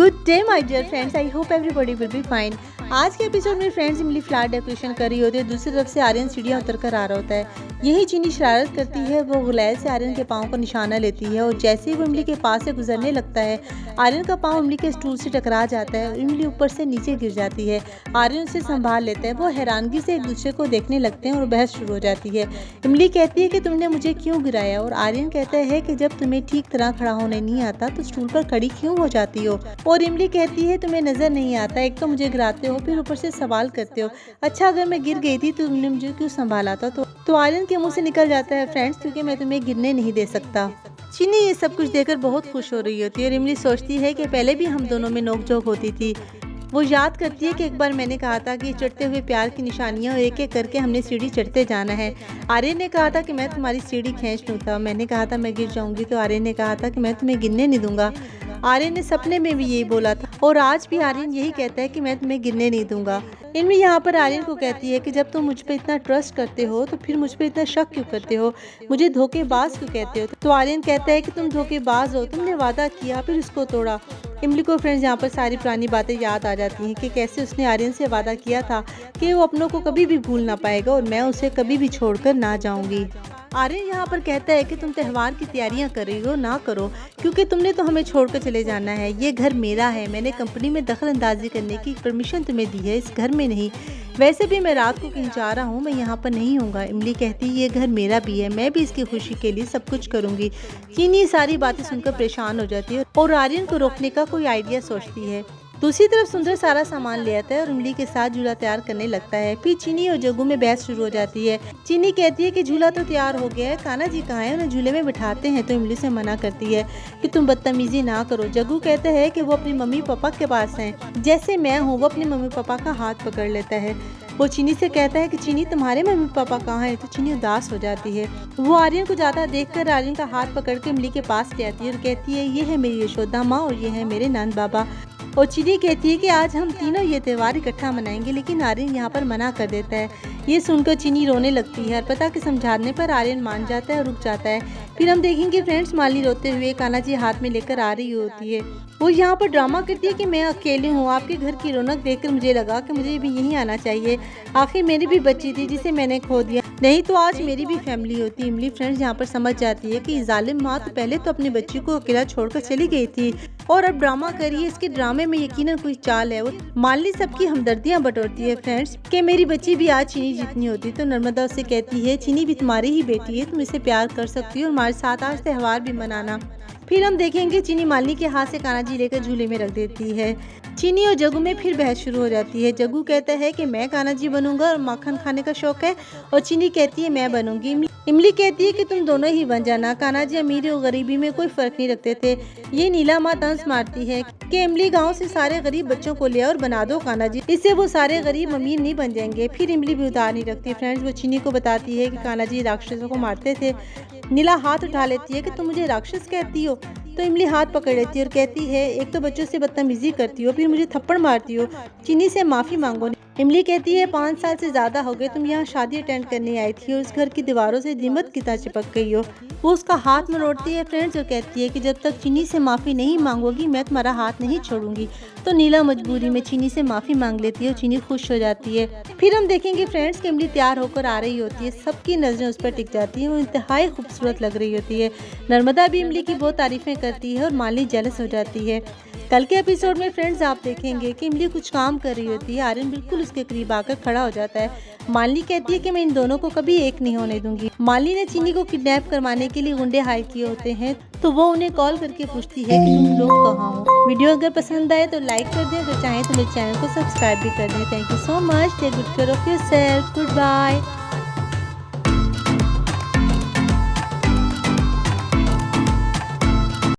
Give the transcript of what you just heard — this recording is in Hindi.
Good day my dear friends, I hope everybody will be fine. आज के एपिसोड में फ्रेंड्स इमली फ्लावर डेकोरेशन कर रही होती है। दूसरी तरफ से आर्यन सीढ़ियाँ उतर कर आ रहा होता है। यही चीनी शरारत करती है, वो गुलैल से आर्यन के पाँव का निशाना लेती है और जैसे ही वो इमली के पास से गुजरने लगता है आर्यन का पाँव इमली के स्टूल से टकरा जाता है और इमली ऊपर से नीचे गिर जाती है। आर्यन उसे संभाल लेता है। वो हैरानगी से एक दूसरे को देखने लगते हैं और बहस शुरू हो जाती है। इमली कहती है कि तुमने मुझे क्यों गिराया और आर्यन कहता है कि जब तुम्हें ठीक तरह खड़ा होने नहीं आता तो स्टूल पर खड़ी क्यों हो जाती हो। और इमली कहती है तुम्हें नजर नहीं आता, एक तो मुझे गिराते हो फिर ऊपर से सवाल करते हो। अच्छा अगर मैं गिर गई थी तो तुमने मुझे क्यों संभाला था। तो आर्यन के मुंह से निकल जाता है फ्रेंड्स, क्योंकि मैं तुम्हें गिरने नहीं दे सकता। चीनी ये सब कुछ देखकर बहुत खुश हो रही होती है और इमली सोचती है कि पहले भी हम दोनों में नोकझोंक होती थी। वो याद करती है कि एक बार मैंने कहा था कि चढ़ते हुए प्यार की निशानियां और एक एक करके हमने सीढ़ी चढ़ते जाना है। आर्यन ने कहा था कि मैं तुम्हारी सीढ़ी खींच लूँ था। मैंने कहा था मैं गिर जाऊंगी तो आर्यन ने कहा था कि मैं तुम्हें गिरने नहीं दूंगा। आर्यन ने सपने में भी यही बोला था और आज भी आर्यन यही कहता है कि मैं तुम्हें गिरने नहीं दूंगा। इनमें यहाँ पर आर्यन को कहती है कि जब तुम मुझ पर इतना ट्रस्ट करते हो तो फिर मुझ पर इतना शक क्यों करते हो, मुझे धोखेबाज क्यों कहते हो। तो आर्यन कहता है कि तुम धोखेबाज हो, तुमने वादा किया फिर उसको तोड़ा। इमली को फ्रेंड्स यहाँ पर सारी पुरानी बातें याद आ जाती हैं कि कैसे उसने आर्यन से वादा किया था कि वो अपनों को कभी भी भूल ना पाएगा और मैं उसे कभी भी छोड़कर ना जाऊंगी। आर्यन यहाँ पर कहता है कि तुम त्यौहार की तैयारियां कर रही हो, ना करो, क्योंकि तुमने तो हमें छोड़कर चले जाना है। ये घर मेरा है, मैंने कंपनी में दखल अंदाजी करने की परमिशन तुम्हें दी है, इस घर में नहीं। वैसे भी मैं रात को कहीं जा रहा हूँ, मैं यहाँ पर नहीं हूँगा। इमली कहती है ये घर मेरा भी है, मैं भी इसकी खुशी के लिए सब कुछ करूँगी। चीनी सारी बातें सुनकर परेशान हो जाती है और आर्यन को रोकने का कोई आइडिया सोचती है। दूसरी तरफ सुंदर सारा सामान ले आता है और इमली के साथ झूला तैयार करने लगता है। फिर चीनी और जग्गू में बहस शुरू हो जाती है। चीनी कहती है कि झूला तो तैयार हो गया है, कान्हा जी कहाँ है, उन्हें झूले में बिठाते हैं। तो इमली से मना करती है कि तुम बदतमीजी ना करो। जग्गू कहता है कि वो अपनी मम्मी पापा के पास हैं, जैसे मैं हूँ। वो अपने मम्मी पापा का हाथ पकड़ लेता है। वो चीनी से कहता है कि चीनी तुम्हारे मम्मी पापा कहाँ हैं। तो चीनी उदास हो जाती है। वो आर्यन को जाता देखकर आर्यन का हाथ पकड़ के इमली के पास ले आती है और कहती है ये है मेरी यशोदा माँ और ये है मेरे नंद बाबा। और चीनी कहती है कि आज हम तीनों ये त्यौहार इकट्ठा मनाएंगे, लेकिन आर्यन यहाँ पर मना कर देता है। ये सुनकर चीनी रोने लगती है। अर्पिता के समझाने पर आर्यन मान जाता है और रुक जाता है। फिर हम देखेंगे फ्रेंड्स माली रोते हुए कान्हा जी हाथ में लेकर आ रही होती है। वो यहाँ पर ड्रामा करती है कि मैं अकेली हूँ, आपके घर की रौनक देखकर मुझे लगा कि मुझे भी यहीं आना चाहिए। आखिर मेरी भी बच्ची थी जिसे मैंने खो दिया, नहीं तो आज मेरी भी फैमिली होती। इमली फ्रेंड्स यहाँ पर समझ जाती है कि जालिम माँ तो पहले तो अपनी बच्ची को अकेला छोड़कर चली गई थी और अब ड्रामा करिए। इसके ड्रामे में यकीनन कोई चाल है। वो माली सबकी हमदर्दियाँ बटोरती है फ्रेंड्स कि मेरी बच्ची भी आज चीनी जितनी होती। तो नर्मदा उससे कहती है चीनी भी तुम्हारी ही बेटी है, तुम इसे प्यार कर सकती हो और हमारे साथ आज त्यौहार भी मनाना। फिर हम देखेंगे चीनी मालिनी के हाथ से कान्हा जी लेकर झूले में रख देती है। चीनी और जग्गू में फिर बहस शुरू हो जाती है। जग्गू कहता है कि मैं कान्हा जी बनूंगा और माखन खाने का शौक है, और चीनी कहती है मैं बनूंगी। इमली कहती है कि तुम दोनों ही बन जाना। कान्हा जी अमीरी और गरीबी में कोई फर्क नहीं रखते थे। ये नीला माँ तंज मारती है कि इमली गांव से सारे गरीब बच्चों को ले और बना दो कान्हा जी, इससे वो सारे गरीब अमीर नहीं बन जाएंगे। फिर इमली भी उधार नहीं रखती फ्रेंड्स। वो चीनी को बताती है कि कान्हा जी राक्षसों को मारते थे। नीला हाथ उठा लेती है कि तुम मुझे राक्षस कहती हो। तो इमली हाथ पकड़ लेती है और कहती है एक तो बच्चों से बदतमीजी करती हो, फिर मुझे थप्पड़ मारती हो, चीनी से माफ़ी मांगो। इमली कहती है 5 साल से ज़्यादा हो गए तुम यहाँ शादी अटेंड करने आई थी और इस घर की दीवारों से दिमत की तरह चिपक गई हो। वो उसका हाथ मरोड़ती है फ्रेंड्स और कहती है कि जब तक चीनी से माफ़ी नहीं मांगोगी मैं तुम्हारा हाथ नहीं छोड़ूंगी। तो नीला मजबूरी में चीनी से माफ़ी मांग लेती है और चीनी खुश हो जाती है। फिर हम देखेंगे फ्रेंड्स कि इमली तैयार होकर आ रही होती है। सबकी नज़रें उस पर टिक जाती हैं। वो इंतहाई खूबसूरत लग रही होती है। नर्मदा भी इमली की बहुत तारीफ़ें करती है और माली जेलस हो जाती है। कल के एपिसोड में फ्रेंड्स आप देखेंगे कि इमली कुछ काम कर रही होती है। आर्यन बिल्कुल उसके करीब आकर खड़ा हो जाता है। मालिनी कहती है कि मैं इन दोनों को कभी एक नहीं होने दूंगी। मालिनी ने चीनी को किडनैप करवाने के लिए गुंडे हायर किए होते हैं, तो वो उन्हें कॉल करके पूछती है कि तुम लोग कहाँ हो। वीडियो अगर पसंद आए तो लाइक कर दें, अगर चाहें तो मेरे चैनल को सब्सक्राइब भी कर दें। Thank you so much. Take good care of yourself. Good bye.